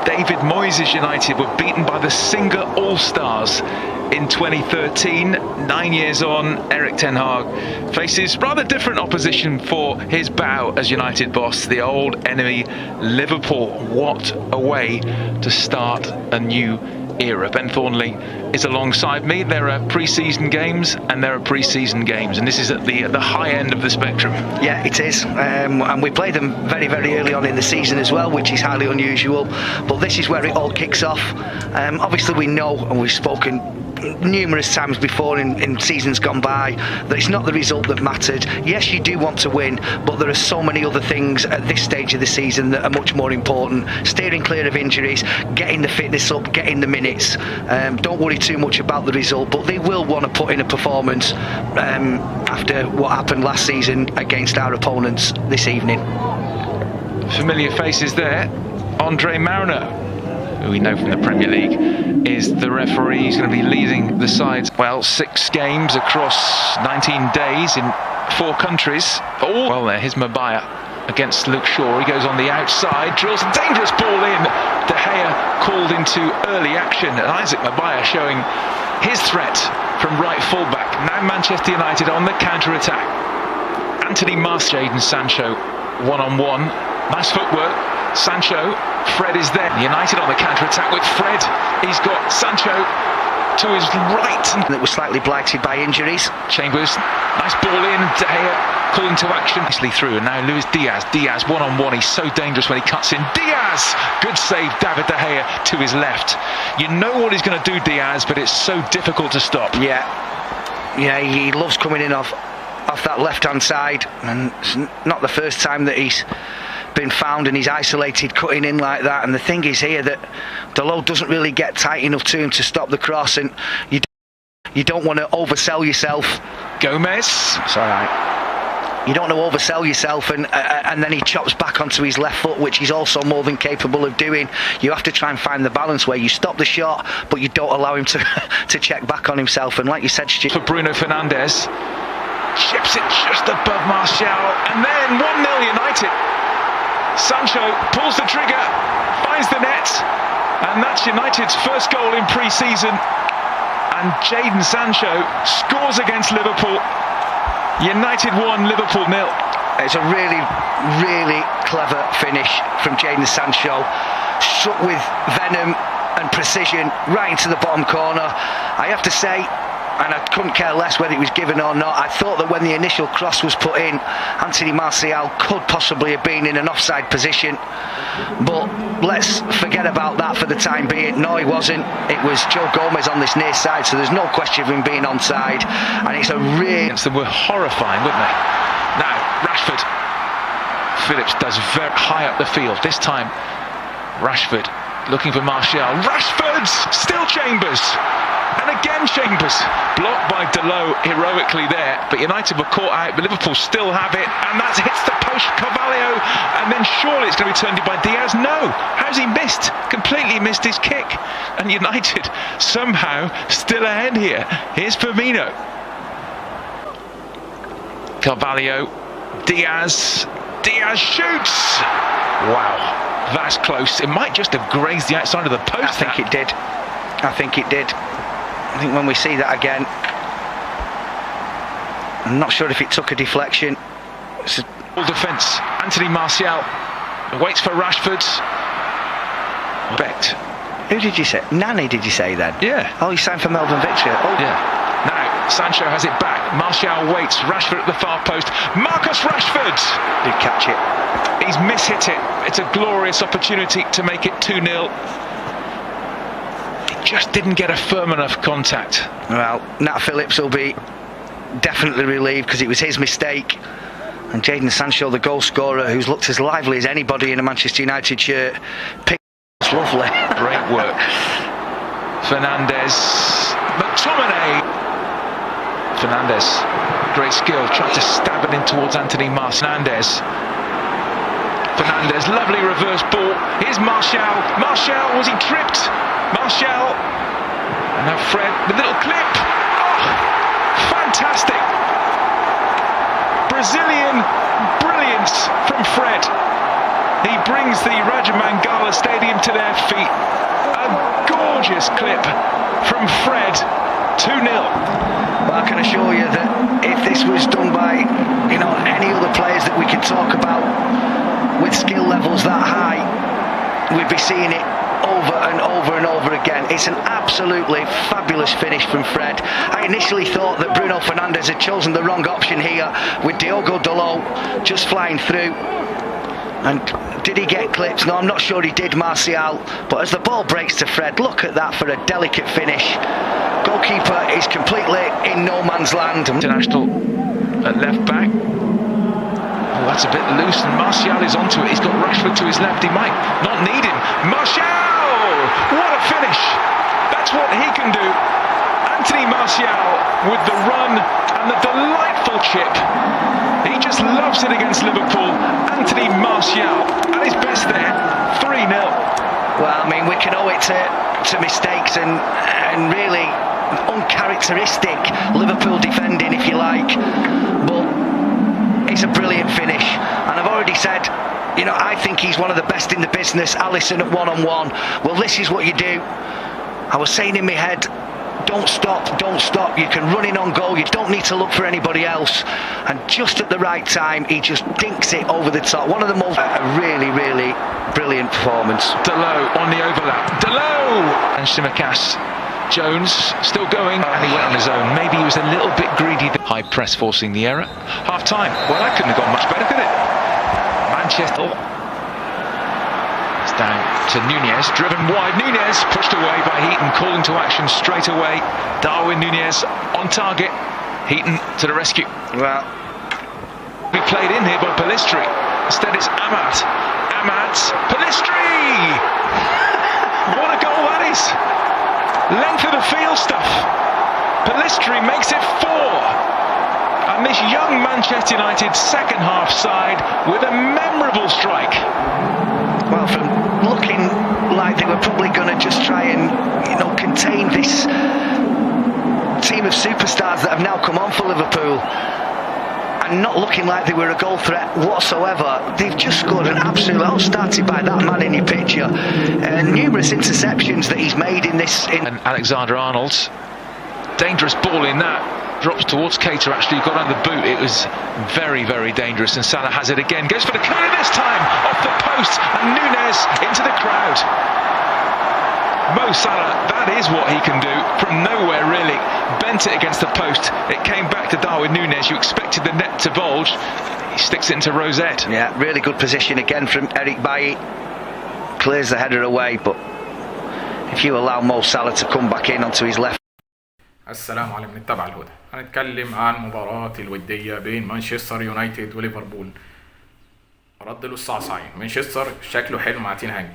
David Moyes' United were beaten by the Singer All-Stars in 2013. 9 years on, Erik ten Hag faces rather different opposition for his bow as United boss, the old enemy Liverpool. What a way to start a new era. Ben Thornley is alongside me. There are pre-season games and there are pre-season games, and this is at the high end of the spectrum. Yeah, it is, and we played them very, very early on in the season as well, which is highly unusual, but this is where it all kicks off. Obviously we know, and we've spoken numerous times before in seasons gone by, that it's not the result that mattered. Yes, you do want to win, but there are so many other things at this stage of the season that are much more important. Steering clear of injuries, getting the fitness up, getting the minutes. Don't worry too much about the result, but they will want to put in a performance after what happened last season against our opponents this evening. Familiar faces there. Andre Mariner, who we know from the Premier League, is the referee. He's going to be leading the sides. Well, 6 games across 19 days in 4 countries. All well there, here's Mabaya against Luke Shaw. He goes on the outside, drills a dangerous ball in. De Gea called into early action, and Isaac Mabaya showing his threat from right fullback. Now Manchester United on the counter-attack. Anthony Martial and Sancho one-on-one. Nice footwork. Sancho, Fred is there. United on the counter-attack with Fred. He's got Sancho to his right. That was slightly blighted by injuries. Chambers, nice ball in. De Gea calling to action. Nicely through, and now Luis Diaz. Diaz one-on-one. He's so dangerous when he cuts in. Diaz! Good save, David De Gea to his left. You know what he's going to do, Diaz, but it's so difficult to stop. Yeah, he loves coming in off that left-hand side, and it's not the first time that he's been found and he's isolated cutting in like that. And the thing is here that the load doesn't really get tight enough to him to stop the cross, and you don't want to oversell yourself. Gomez, it's all right. You don't want to oversell yourself, and then he chops back onto his left foot, which he's also more than capable of doing. You have to try and find the balance where you stop the shot, but you don't allow him to check back on himself. And like you said, Stu, for Bruno Fernandes, chips it just above Martial, and then 1-0 United. Sancho pulls the trigger, finds the net, and that's United's first goal in pre-season. And Jadon Sancho scores against Liverpool. United 1, Liverpool 0. It's a really, really clever finish from Jadon Sancho. Struck with venom and precision right into the bottom corner. I have to say, and I couldn't care less whether it was given or not, I thought that when the initial cross was put in, Anthony Martial could possibly have been in an offside position, but let's forget about that for the time being. No, he wasn't. It was Joe Gomez on this near side, so there's no question of him being onside, and it's a really... They were horrifying, weren't they? Now, Rashford. Phillips does very high up the field. This time, Rashford looking for Martial. Rashford! Still Chambers! And again Chambers, blocked by Delo heroically there, but United were caught out, but Liverpool still have it, and that hits the post, Carvalho, and then surely it's going to be turned in by Diaz. No, how's he missed? Completely missed his kick, and United somehow still ahead here. Here's Firmino. Carvalho, Diaz shoots! Wow, that's close. It might just have grazed the outside of the post. I think it did. I think when we see that again, I'm not sure if it took a deflection. Full defence. Anthony Martial waits for Rashford. Becht. Who did you say? Nani, did you say then? Yeah. Oh, he signed for Melbourne Victory. Oh. Yeah. Now, Sancho has it back. Martial waits. Rashford at the far post. Marcus Rashford! Did catch it. He's mishit it. It's a glorious opportunity to make it 2-0. Just didn't get a firm enough contact. Well, Nat Phillips will be definitely relieved because it was his mistake. And Jadon Sancho, the goal scorer, who's looked as lively as anybody in a Manchester United shirt, picked. It's lovely. Great work. Fernandes. McTominay. Fernandes. Great skill. Tried to stab it in towards Anthony Martial. Fernandes. Lovely reverse ball. Here's Martial. Martial, was he tripped? Martial, and now Fred, the little clip. Oh, fantastic! Brazilian brilliance from Fred. He brings the Raja Mangala Stadium to their feet. gorgeous clip from Fred, 2-0. Well, I can assure you that if this was done by, any other players that we could talk about with skill levels that high, we'd be seeing it over and over and over again. It's an absolutely fabulous finish from Fred. I initially thought that Bruno Fernandes had chosen the wrong option here with Diogo Dalot just flying through. And did he get clips? No, I'm not sure he did, Martial. But as the ball breaks to Fred, look at that for a delicate finish. Goalkeeper is completely in no man's land. International at left back. Oh, that's a bit loose, and Martial is onto it. He's got Rashford to his left. He might not need him. Martial! What a finish! That's what he can do. Anthony Martial with the run and the delightful chip. He just loves it against Liverpool. Anthony Martial at his best there. 3-0. Well, I mean, we can owe it to mistakes and really uncharacteristic Liverpool defending, if you like. But it's a brilliant finish. And I've already said, I think he's one of the best in the business. Alisson at one-on-one. Well, this is what you do. I was saying in my head, don't stop. You can run in on goal. You don't need to look for anybody else. And just at the right time, he just dinks it over the top. One of the most really, really brilliant performance. Dalot on the overlap. Dalot! And Tsimikas. Jones still going, and he went on his own. Maybe he was a little bit greedy. High press forcing the error. Half time. Well, that couldn't have gone much better, could it? Manchester. It's down to Nunez, driven wide. Nunez pushed away by Heaton, calling to action straight away. Darwin Nunez on target. Heaton to the rescue. Well, we played in here by Pellistri. Instead, it's Amat. Pellistri! What a goal that is! Length of the field stuff. Pellistri makes it 4. And this young Manchester United second half side with a memorable strike. Well, from looking like they were probably going to just try and, contain this team of superstars that have now come on for Liverpool, and not looking like they were a goal threat whatsoever, they've just scored an absolute, all started by that man in your picture. Numerous interceptions that he's made in this. And Alexander-Arnold, dangerous ball in that. Drops towards Keita, actually got under the boot. It was very, very dangerous, and Salah has it again. Goes for the corner this time, off the post, and Nunez into the crowd. Mo Salah, that is what he can do from nowhere, really. Bent it against the post. It came back to Darwin Nunez. You expected the net to bulge. He sticks it into Rosette. Yeah, really good position again from Eric Bailly. Clears the header away, but if you allow Mo Salah to come back in onto his left. السلام عليكم، نتابع الهدى. هنتكلم عن مباراة الودية بين مانشستر يونايتد وليفربول. رد له الصعصعين. مانشستر شكله حلو مع تين هاج،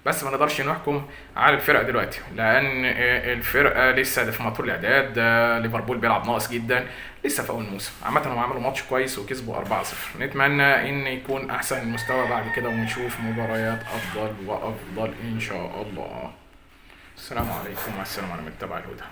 بس ما نقدرش نحكم على الفرقة دلوقتي لأن الفرقة لسه في مطور الإعداد. ليفربول بيلعب ناقص جدا لسه في أول الموسم. عامة هم عملوا ماتش كويس وكسبوا 4-0. نتمنى إن يكون أحسن المستوى بعد كده ونشوف مباريات أفضل وأفضل إن شاء الله. السلام عليكم والسلام على متابع الهدى.